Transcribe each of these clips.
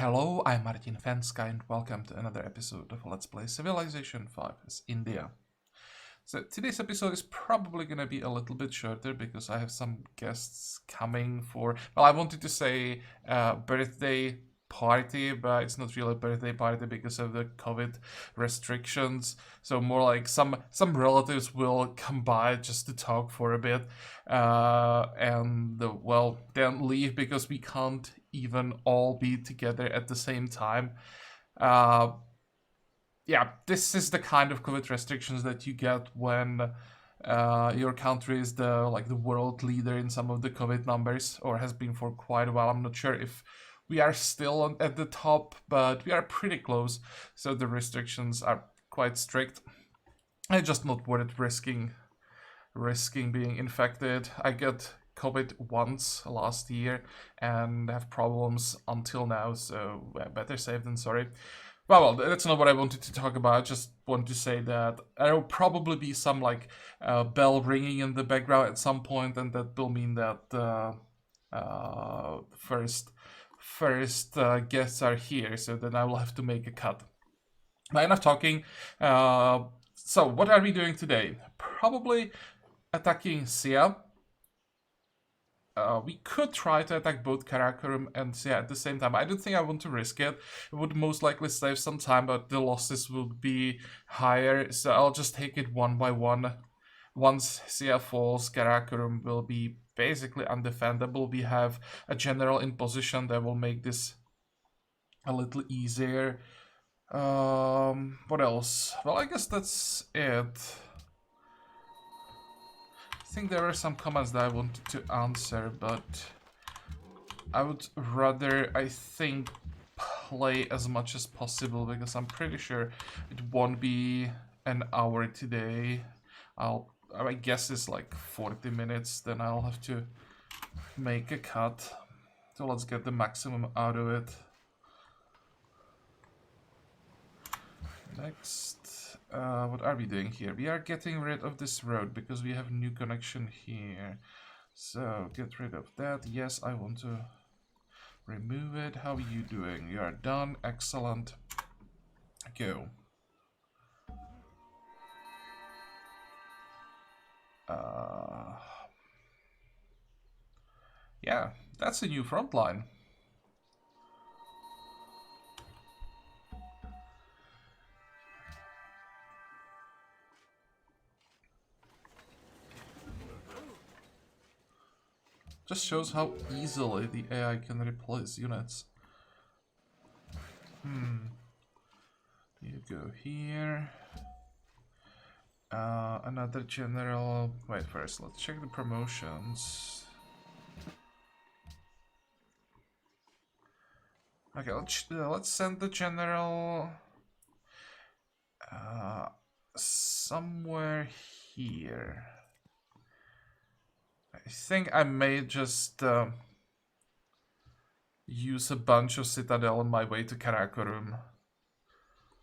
Hello, I'm Martin Fencka and welcome to another episode of Let's Play Civilization 5 as India. So today's episode is probably gonna be a little bit shorter because I have some guests coming for, well, I wanted to say birthday party, but it's not really a birthday party because of the COVID restrictions. So more like some relatives will come by just to talk for a bit, and well, then leave because we can't even all be together at the same time. Yeah, this is the kind of COVID restrictions that you get when your country is the world leader in some of the COVID numbers, or has been for quite a while. I'm not sure if we are still at the top, but we are pretty close. So the restrictions are quite strict. It's just not worth risking being infected. I got COVID once last year and have problems until now, so better safe than sorry. Well, that's not what I wanted to talk about. I just want to say that there will probably be some bell ringing in the background at some point, and that will mean that first guests are here. So then I will have to make a cut. But enough talking. So what are we doing today? Probably attacking Sia. We could try to attack both Karakorum and Sia at the same time. I don't think I want to risk it. It would most likely save some time, but the losses will be higher, so I'll just take it one by one. Once Sia falls, Karakorum will be basically undefendable. We have a general in position that will make this a little easier. What else? Well, I guess that's it. I think there were some comments that I wanted to answer, but I would rather, I think, play as much as possible because I'm pretty sure it won't be an hour today. I guess it's like 40 minutes, then I'll have to make a cut. So let's get the maximum out of it. Next, what are we doing here? We are getting rid of this road because we have a new connection here. So get rid of that. Yes, I want to remove it. How are you doing? You are done. Excellent. Go. Yeah, that's a new front line. Just shows how easily the AI can replace units. You go here. Another general. Wait, first let's check the promotions. Okay, let's send the general somewhere here. I think I may just use a bunch of Citadel on my way to Karakorum.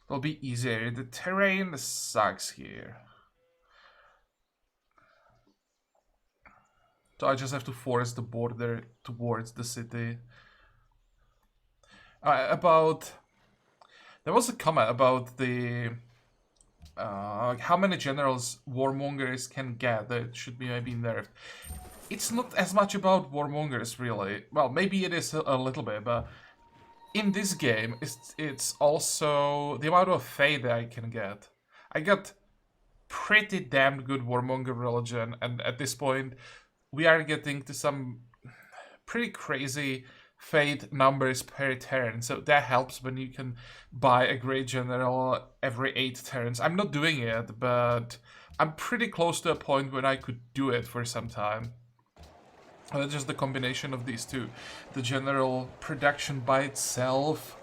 It'll be easier. The terrain sucks here. So I just have to force the border towards the city. There was a comment about the how many generals warmongers can get. That should be maybe nerfed. It's not as much about warmongers, really. Well, maybe it is a little bit, but in this game, it's also the amount of faith that I can get. I got pretty damn good warmonger religion, and at this point, we are getting to some pretty crazy fate numbers per turn, so that helps when you can buy a great general every 8 turns. I'm not doing it, but I'm pretty close to a point when I could do it for some time. Just the combination of these two. The general production by itself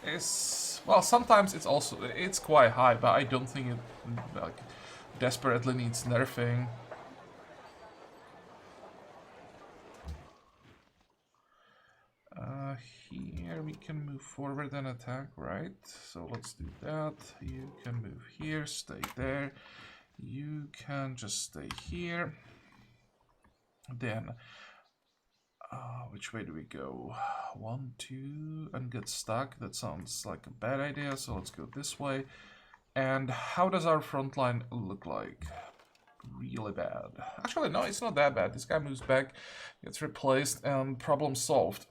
is, well, sometimes it's quite high, but I don't think it desperately needs nerfing. Here we can move forward and attack, right? So let's do that. You can move here, stay there. You can just stay here. Then Which way do we go? 1, 2, and get stuck. That sounds like a bad idea, so let's go this way. And how does our front line look like? Really bad. Actually, no, it's not that bad. This guy moves back, gets replaced, and problem solved.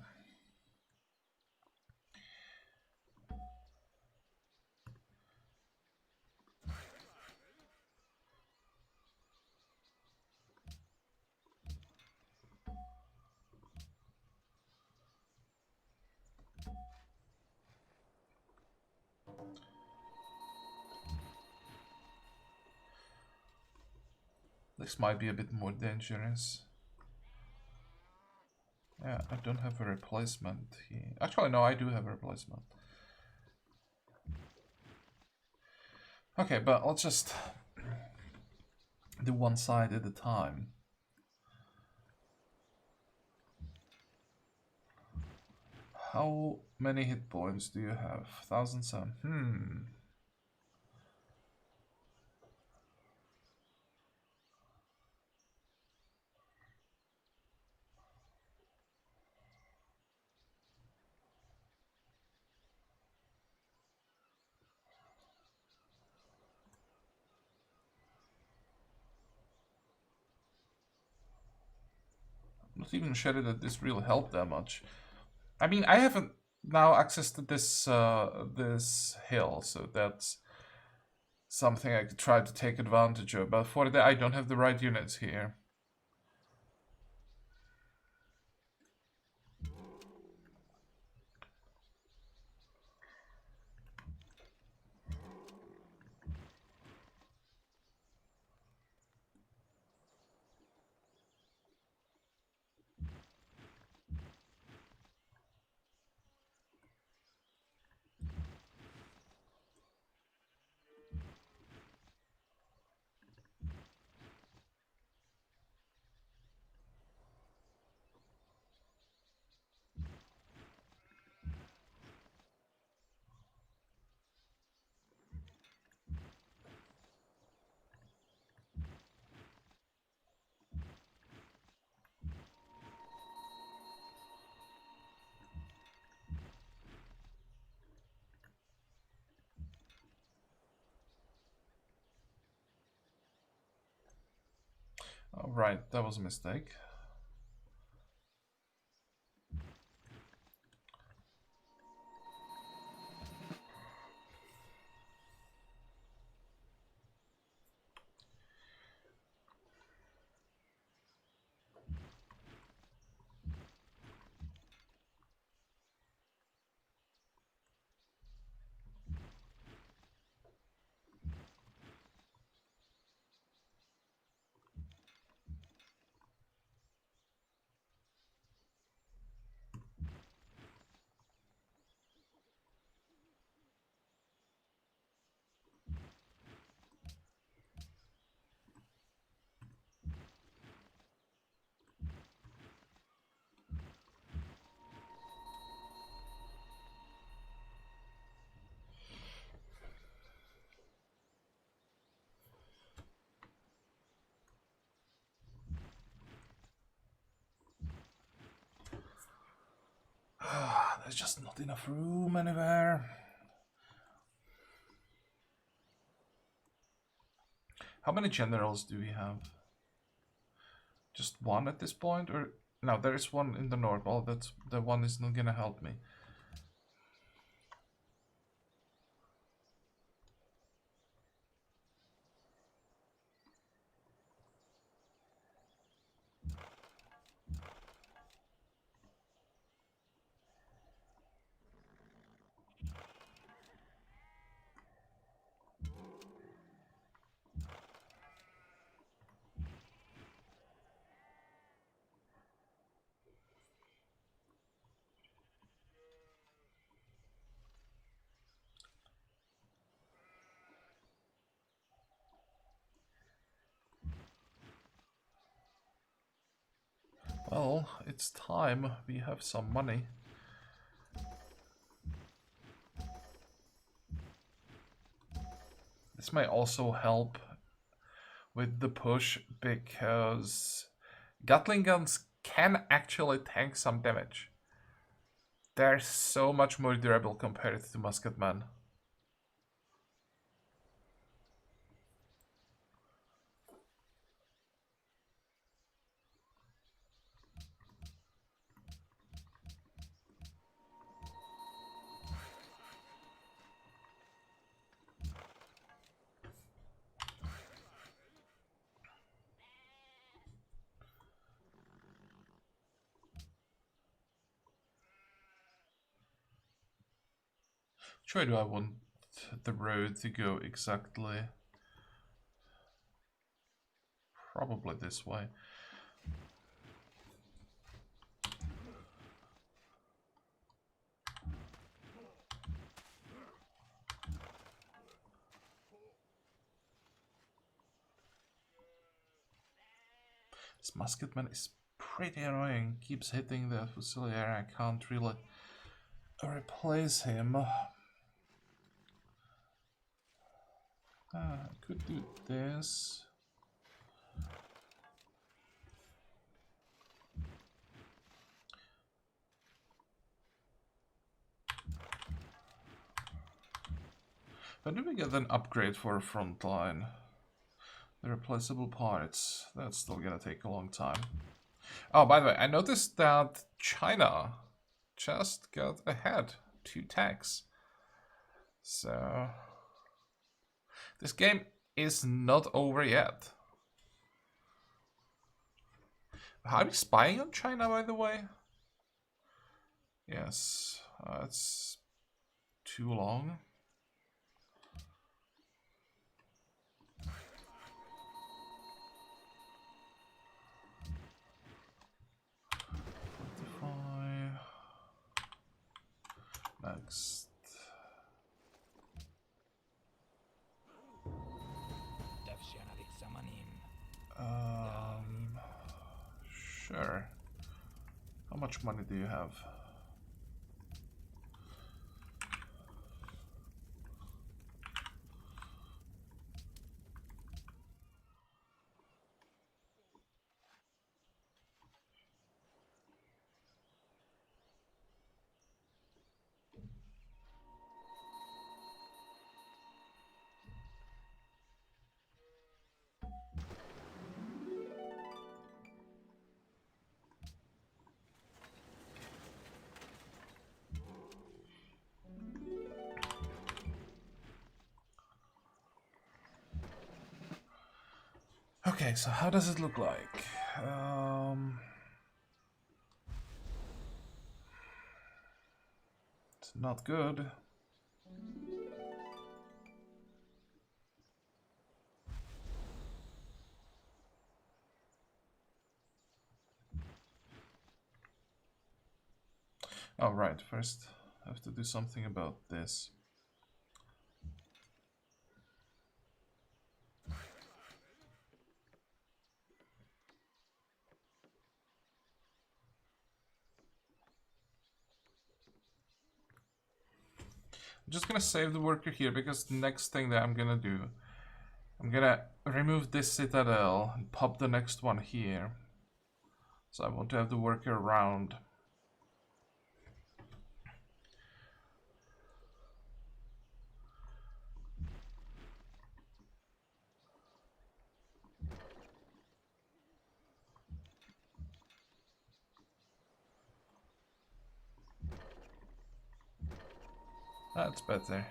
This might be a bit more dangerous. Yeah, I don't have a replacement here. Actually, no, I do have a replacement. Okay, but let's just do one side at a time. How many hit points do you have? 1007. Not even sure that this really helped that much. I mean, I haven't now access to this this hill, so that's something I could try to take advantage of. But for that, I don't have the right units here. Oh, right, that was a mistake. There's just not enough room anywhere. How many generals do we have? Just one at this point? Or no, there is one in the north. Well, that's the one is not gonna help me. Well, it's time we have some money. This may also help with the push because Gatling guns can actually tank some damage. They're so much more durable compared to musketmen. Which way do I want the road to go exactly? Probably this way. This musketman is pretty annoying. Keeps hitting the Fusilier. I can't really replace him. I could do this. When do we get an upgrade for a front line? The replaceable parts. That's still gonna take a long time. Oh, by the way, I noticed that China just got ahead 2 tags. So this game is not over yet. Are we spying on China, by the way? Yes, it's too long. Next. Sure. How much money do you have? Okay, so how does it look like? It's not good. Oh, right. First, I have to do something about this. I'm just gonna save the worker here because the next thing that I'm gonna do, I'm gonna remove this citadel and pop the next one here. So I want to have the worker around. That's better.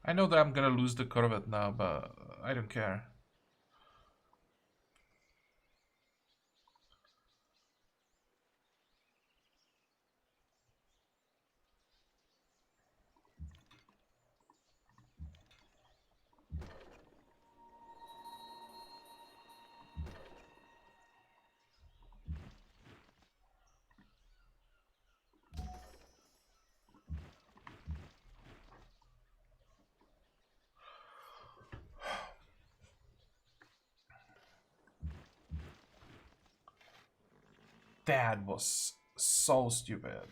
I know that I'm gonna lose the Corvette now, but I don't care. That was so stupid.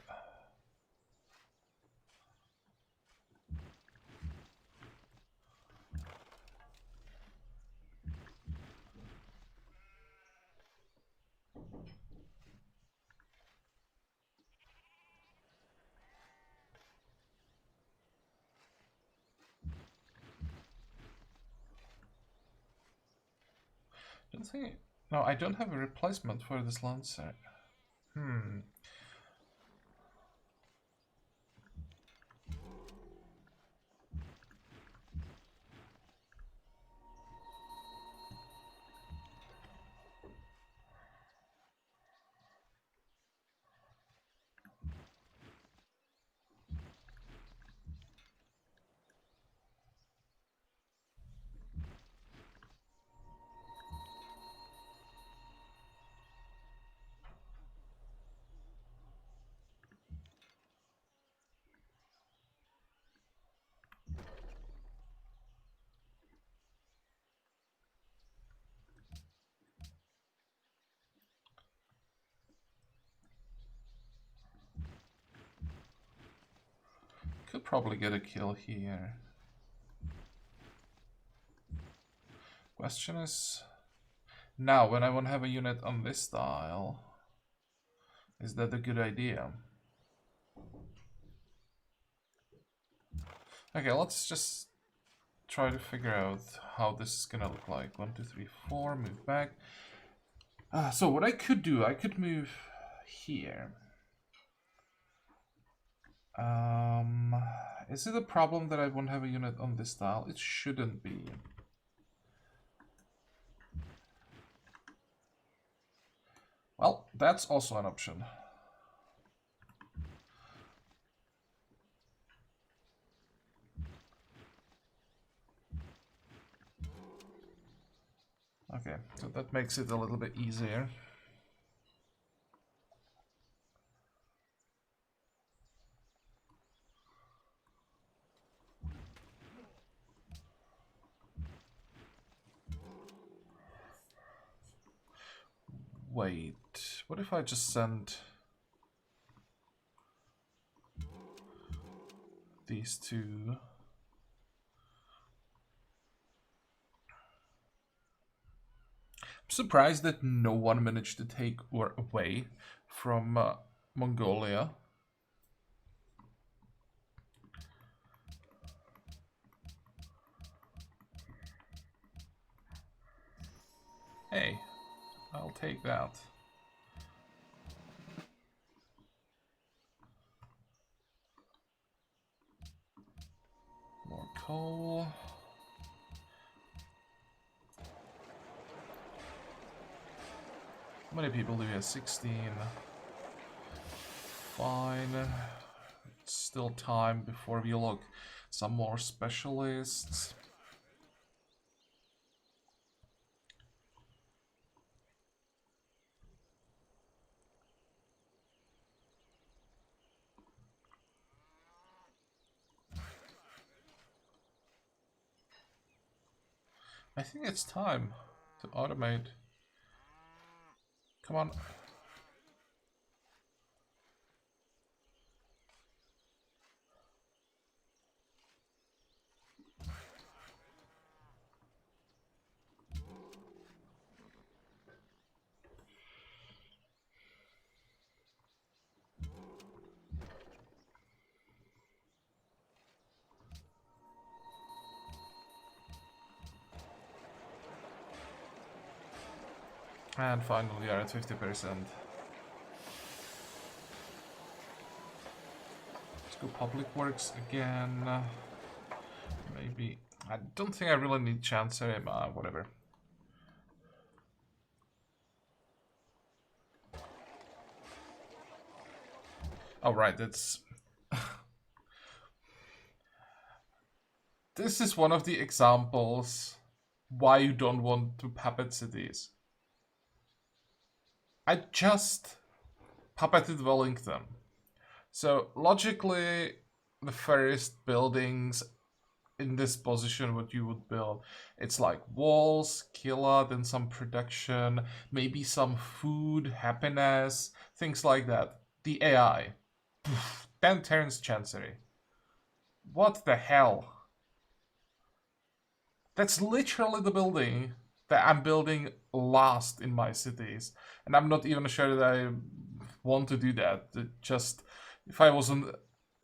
Don't think. No, I don't have a replacement for this Lancer. Could probably get a kill here. Question is, now when I want to have a unit on this tile, is that a good idea? Okay, let's just try to figure out how this is gonna look like. 1, 2, 3, 4, move back. So what I could do, I could move here. Is it a problem that I won't have a unit on this tile? It shouldn't be. Well, that's also an option. Okay, so that makes it a little bit easier. Wait, what if I just send these two? I'm surprised that no one managed to take or away from Mongolia. Hey, I'll take that. More coal. How many people do we have? 16. Fine. It's still time before we look. Some more specialists. I think it's time to automate. Come on. And finally we are at 50%. Let's go public works again. Maybe. I don't think I really need Chancery, but whatever. Oh, right, that's... This is one of the examples why you don't want to puppet cities. I just puppeted Wellington. So logically, the first buildings in this position, what you would build, it's like walls, killa, then some production, maybe some food, happiness, things like that. The AI. 10 turns Chancery. What the hell? That's literally the building that I'm building last in my cities. And I'm not even sure that I want to do that. Just, if I wasn't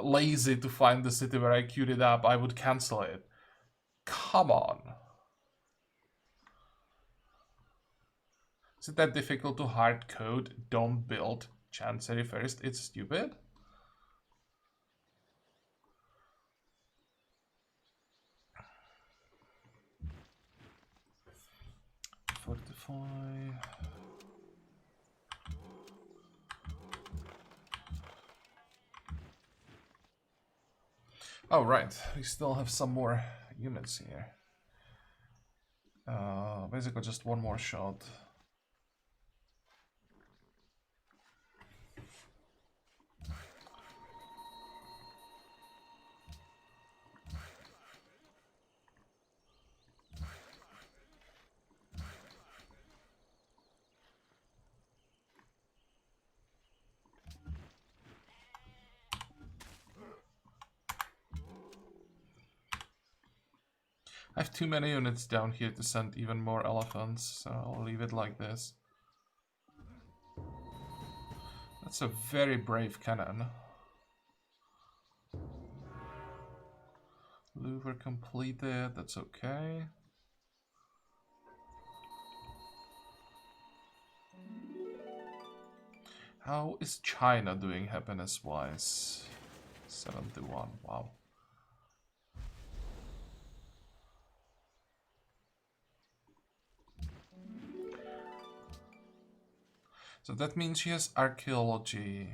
lazy to find the city where I queued it up, I would cancel it. Come on. Is it that difficult to hard code? Don't build Chancery first. It's stupid. Fortify. Oh, right. We still have some more units here. Basically just one more shot. I have too many units down here to send even more elephants, so I'll leave it like this. That's a very brave cannon. Louvre completed, that's okay. How is China doing happiness-wise? 71, wow. So that means she has archaeology.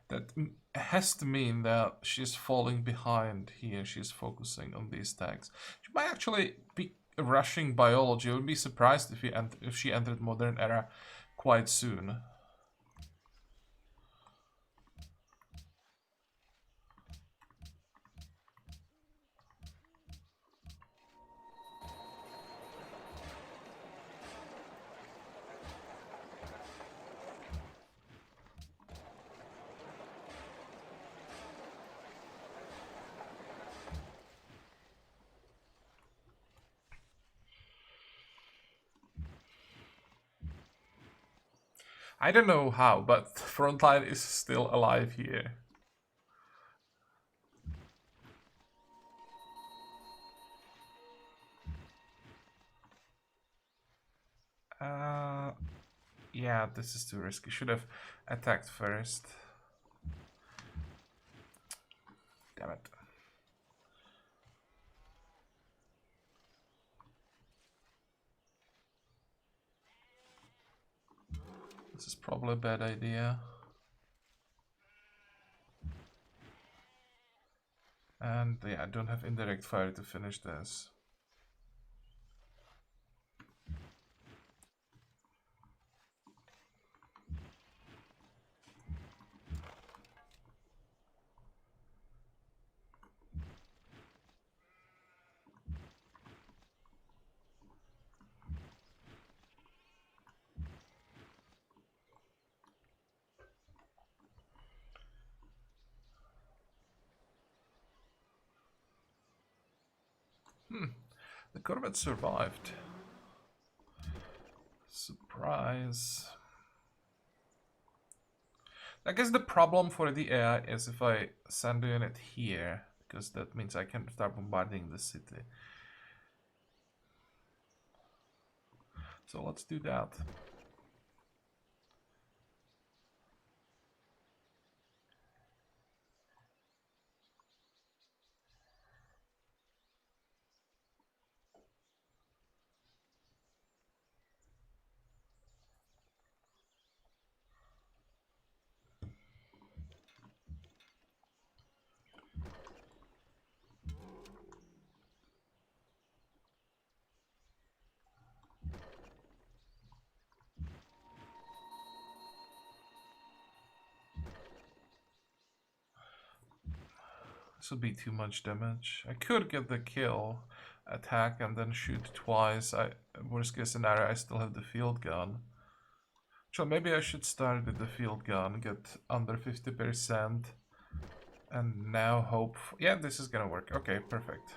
That has to mean that she's falling behind here. She's focusing on these tags. She might actually be rushing biology. I would be surprised if she entered modern era quite soon. I don't know how, but Frontline is still alive here. Yeah, this is too risky. Should have attacked first. Damn it. This is probably a bad idea. And yeah, I don't have indirect fire to finish this. The Corvette survived. Surprise. I guess the problem for the AI is if I send a unit here, because that means I can start bombarding the city. So let's do that. This would be too much damage. I could get the kill, attack, and then shoot twice. Worst case scenario, I still have the field gun. So maybe I should start with the field gun, get under 50%, and now hope... Yeah, this is gonna work. Okay, perfect.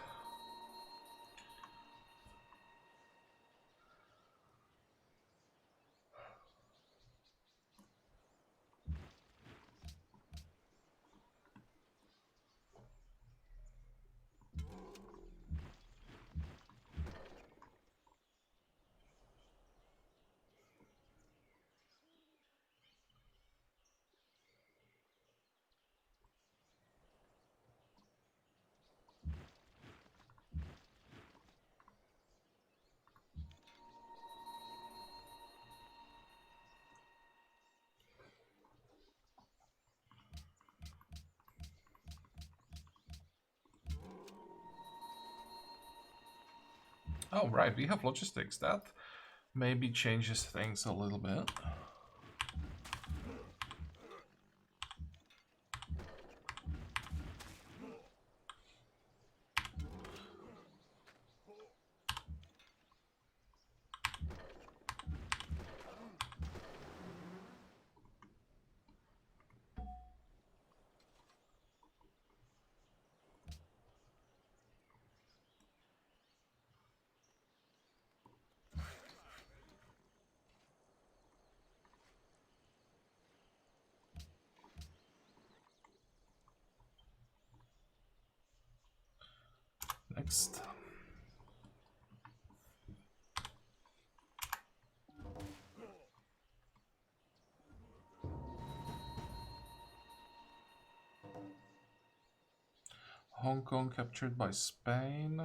Oh, right, we have logistics. That maybe changes things a little bit. Next. Hong Kong captured by Spain.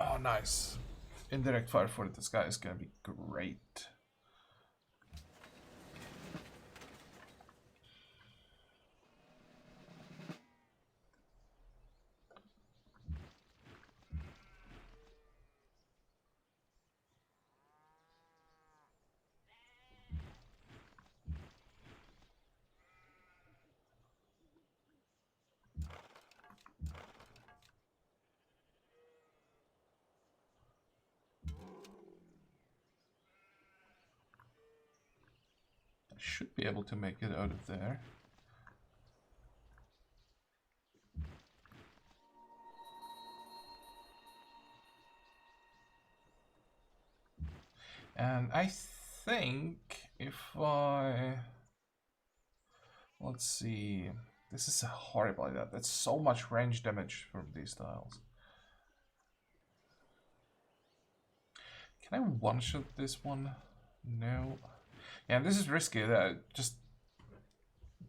Oh, nice. Indirect fire for this guy is gonna be great. I should be able to make it out of there. And I think if I... Let's see... This is a horrible idea. That's so much range damage from these tiles. Can I one-shot this one? No. Yeah, this is risky. Just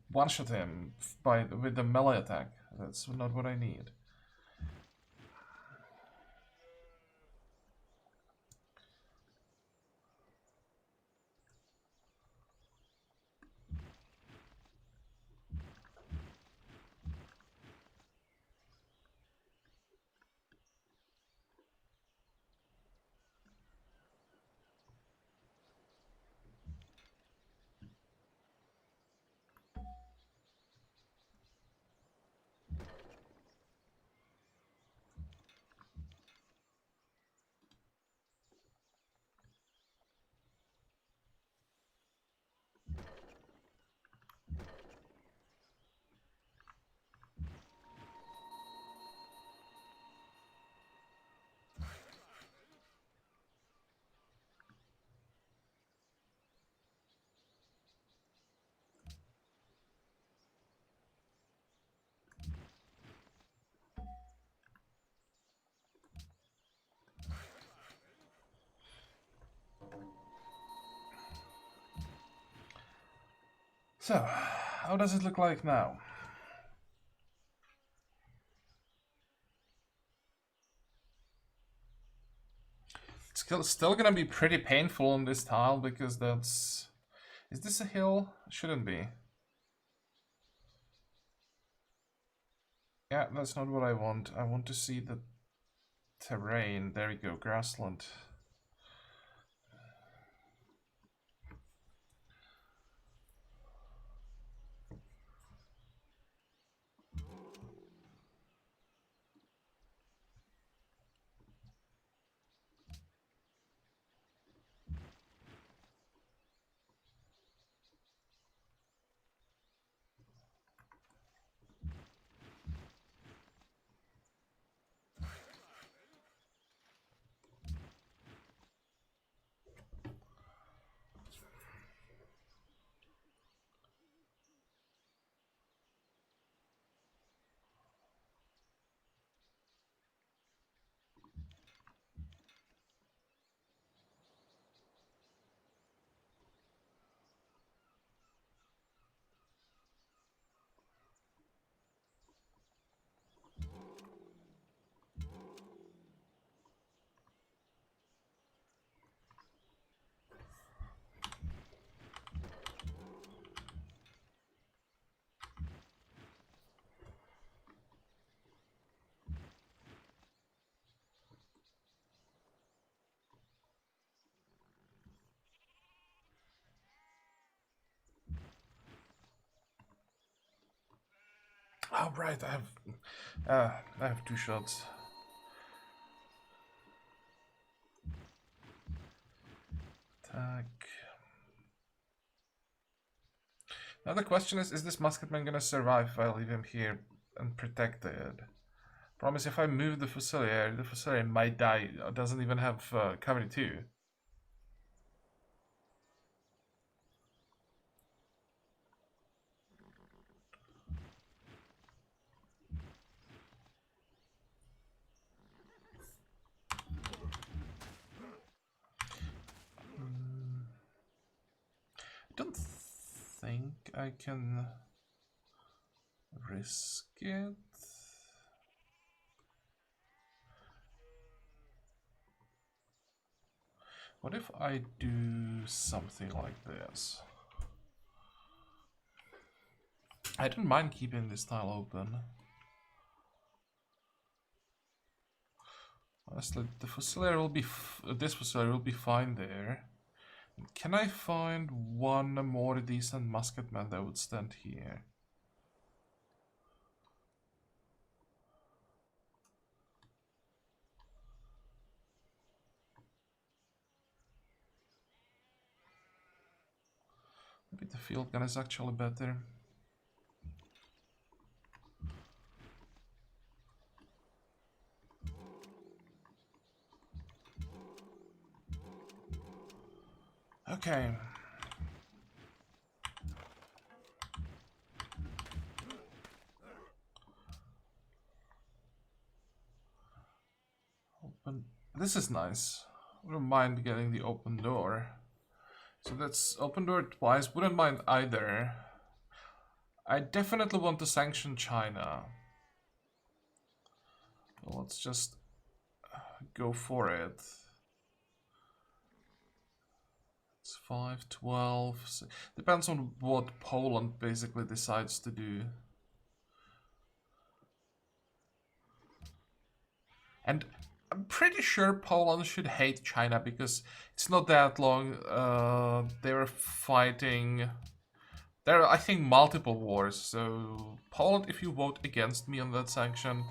one-shot him with the melee attack. That's not what I need. So, how does it look like now? It's still gonna be pretty painful on this tile because that's... Is this a hill? Shouldn't be. Yeah, that's not what I want. I want to see the terrain. There we go, grassland. Oh, right, I have 2 shots. Attack. Now the question is this musketman gonna survive if I leave him here unprotected? Promise if I move the Fusilier might die. It doesn't even have cover 2. I don't think I can risk it. What if I do something like this? I don't mind keeping this tile open. Honestly, the Fusilier will be this Fusilier will be fine there. Can I find one more decent musketman that would stand here? Maybe the field gun is actually better. Okay. Open. This is nice. Wouldn't mind getting the open door. So that's open door twice. Wouldn't mind either. I definitely want to sanction China. Well, let's just go for it. It's 5, 12. Depends on what Poland basically decides to do. And I'm pretty sure Poland should hate China because it's not that long. They were fighting. There are, I think, multiple wars. So Poland, if you vote against me on that sanction,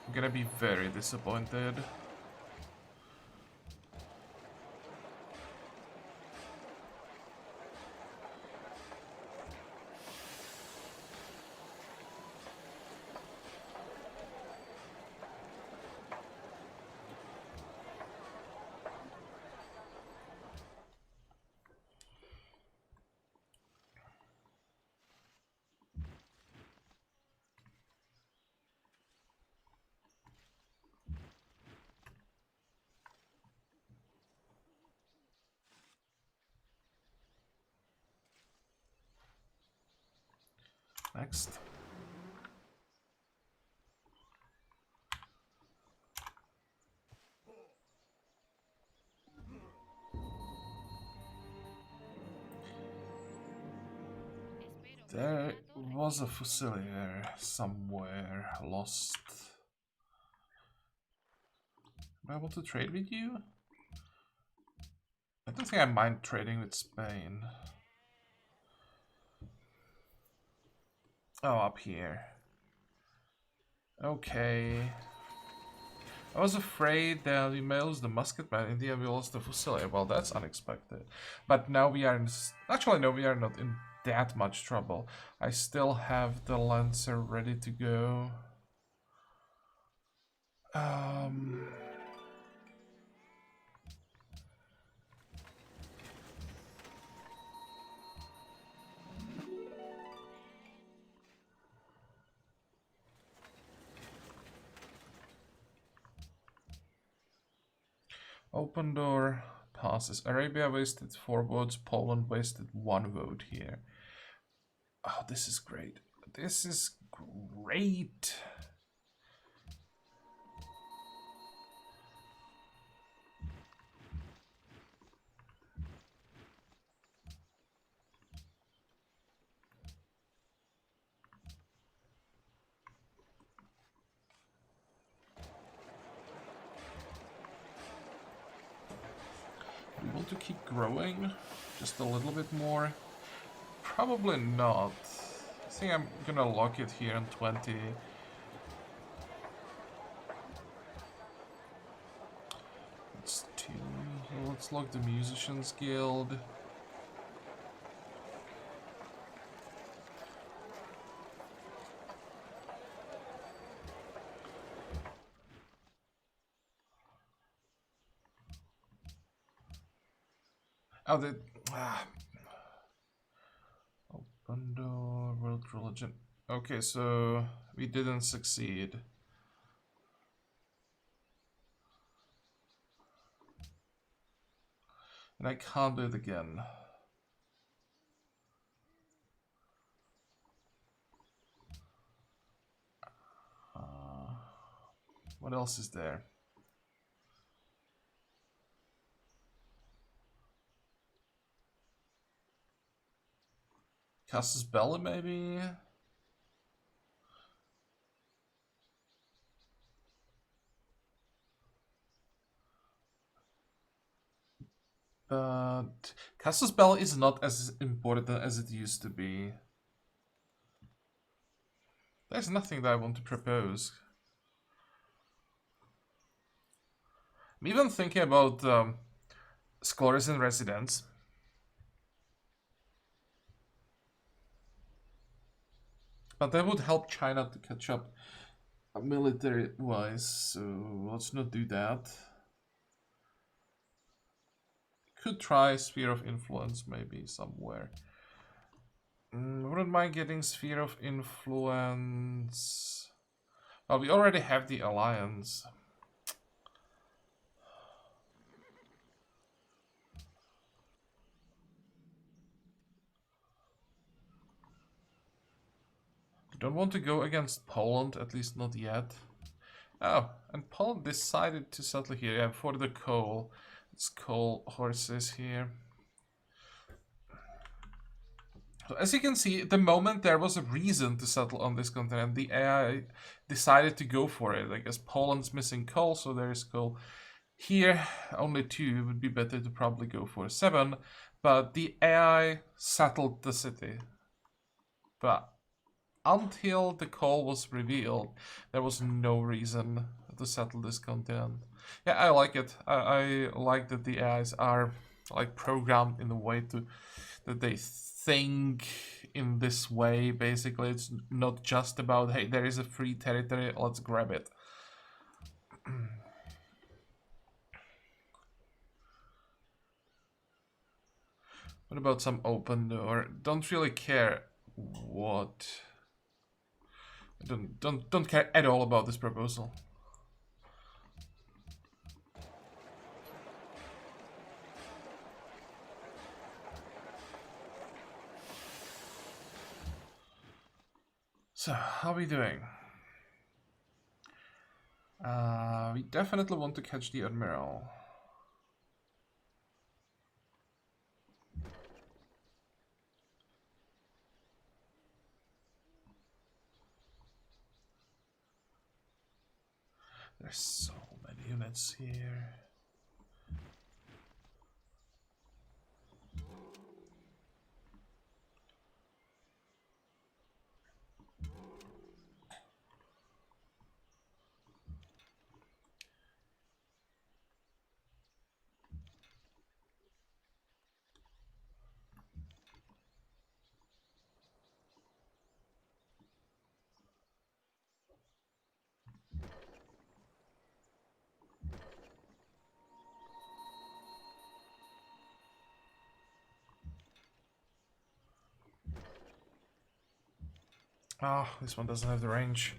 I'm gonna be very disappointed. Next. There was a Fusilier somewhere lost. Am I able to trade with you? I don't think I mind trading with Spain. Oh, up here. Okay. I was afraid that we may lose the musketman. In the end, we lost the Fusilier. Well, that's unexpected. But now we are in... Actually, no, we are not in that much trouble. I still have the Lancer ready to go. Open door passes. Arabia wasted 4 votes. Poland wasted 1 vote here. Oh, this is great. This is great. We want to keep growing just a little bit more. Probably not. think I'm gonna lock it here on 20. It's 2. Let's lock the Musicians Guild. Oh, the open door, world religion. Okay, so we didn't succeed. And I can't do it again. What else is there? Casus Belli, maybe? But Casus Belli is not as important as it used to be. There's nothing that I want to propose. I'm even thinking about scholars in residence. But that would help China to catch up military-wise, so let's not do that. Could try Sphere of Influence maybe somewhere. Wouldn't mind getting Sphere of Influence. Well, we already have the Alliance. Don't want to go against Poland, at least not yet. Oh, and Poland decided to settle here. Yeah, for the coal. It's coal horses here. So as you can see, the moment there was a reason to settle on this continent, the AI decided to go for it. I guess Poland's missing coal, so there's coal. Here, only 2. It would be better to probably go for 7. But the AI settled the city. But until the call was revealed, there was no reason to settle this continent. Yeah, I like it. I like that the AIs are like programmed in a way to that they think in this way. Basically, it's not just about, hey, there is a free territory, let's grab it. What about some open door? Don't really care what. Don't care at all about this proposal. So, how are we doing? We definitely want to catch the Admiral. There's so many units here. Oh, this one doesn't have the range.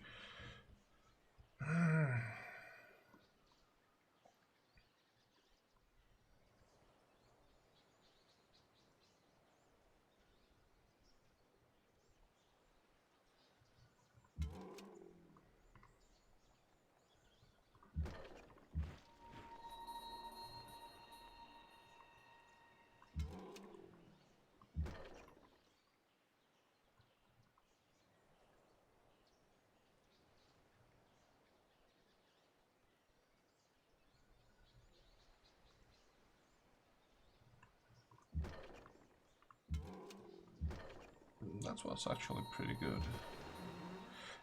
That was actually pretty good.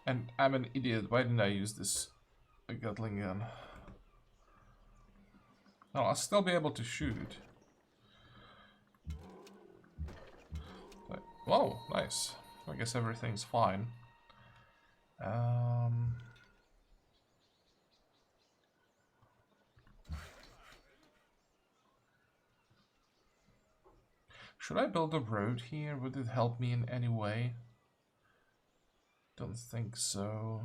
And I'm an idiot. Why didn't I use this Gatling gun? No, I'll still be able to shoot. But, whoa, nice. I guess everything's fine. Should I build a road here? Would it help me in any way? Don't think so.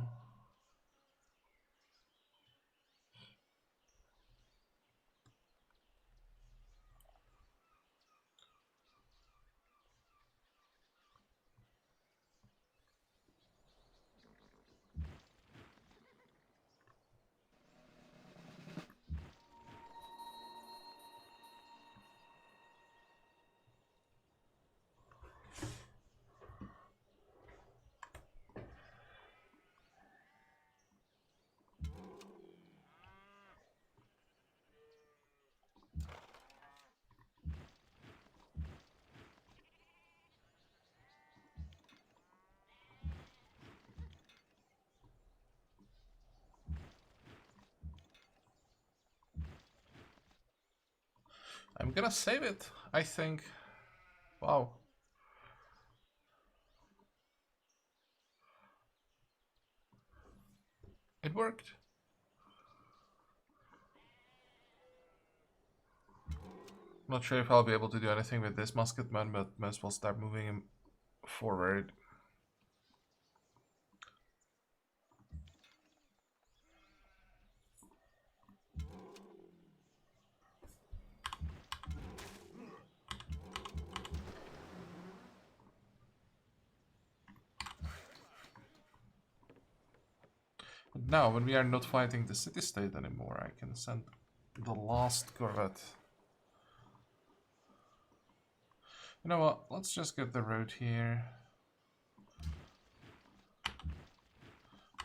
I'm gonna save it, I think. Wow. It worked. Not sure if I'll be able to do anything with this musketman, but might as well start moving him forward. But now, when we are not fighting the city-state anymore, I can send the last corvette. You know what? Let's just get the road here.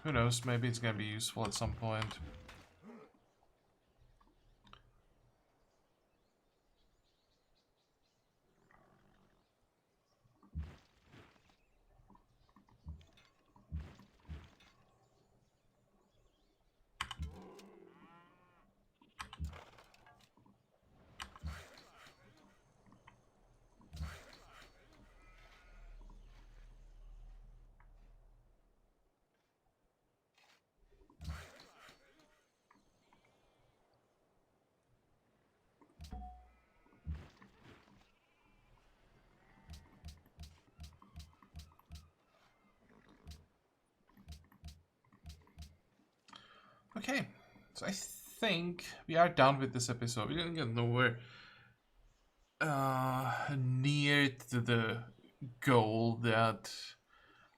Who knows? Maybe it's gonna be useful at some point. Okay, so I think we are done with this episode. We didn't get nowhere near to the goal that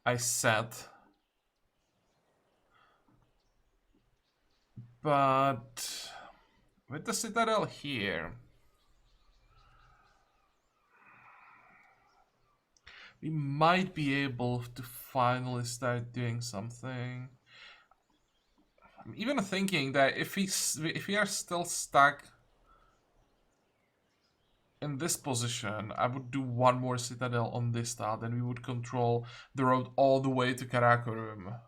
I set. But with the citadel here, we might be able to finally start doing something. I'm even thinking that if we are still stuck in this position, I would do one more citadel on this tile, then we would control the road all the way to Karakorum.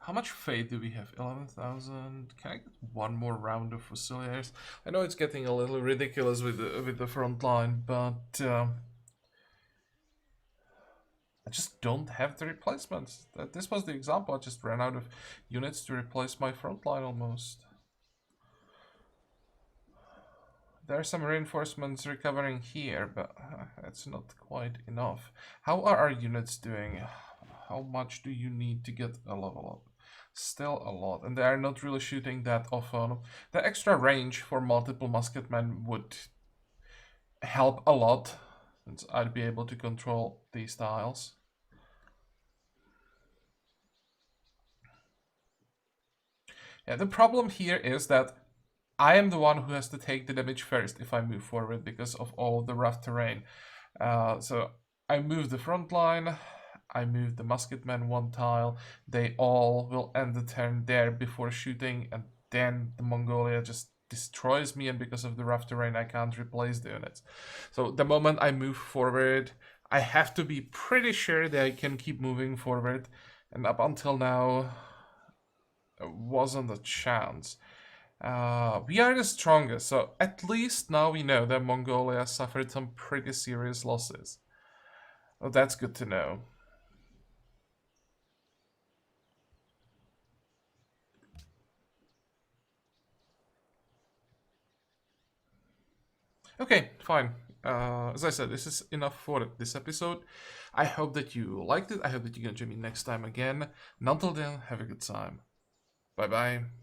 How much fate do we have? 11,000. Can I get one more round of Fusiliers? I know it's getting a little ridiculous with the front line, but I just don't have the replacements. This was the example. I just ran out of units to replace my front line almost. There are some reinforcements recovering here, but it's not quite enough. How are our units doing? How much do you need to get a level up? Still a lot, and they are not really shooting that often. The extra range for multiple musketmen would help a lot, since I'd be able to control these tiles. Yeah, the problem here is that I am the one who has to take the damage first if I move forward because of all the rough terrain. So I move the front line, I move the musketmen 1 tile, they all will end the turn there before shooting, and then the Mongolia just destroys me, and because of the rough terrain I can't replace the units. So the moment I move forward, I have to be pretty sure that I can keep moving forward, and up until now, wasn't a chance. We are the strongest, so at least now we know that Mongolia suffered some pretty serious losses. Well, that's good to know. Okay, fine. As I said, this is enough for this episode. I hope that you liked it. I hope that you're gonna join me next time again. And until then, have a good time. Bye bye.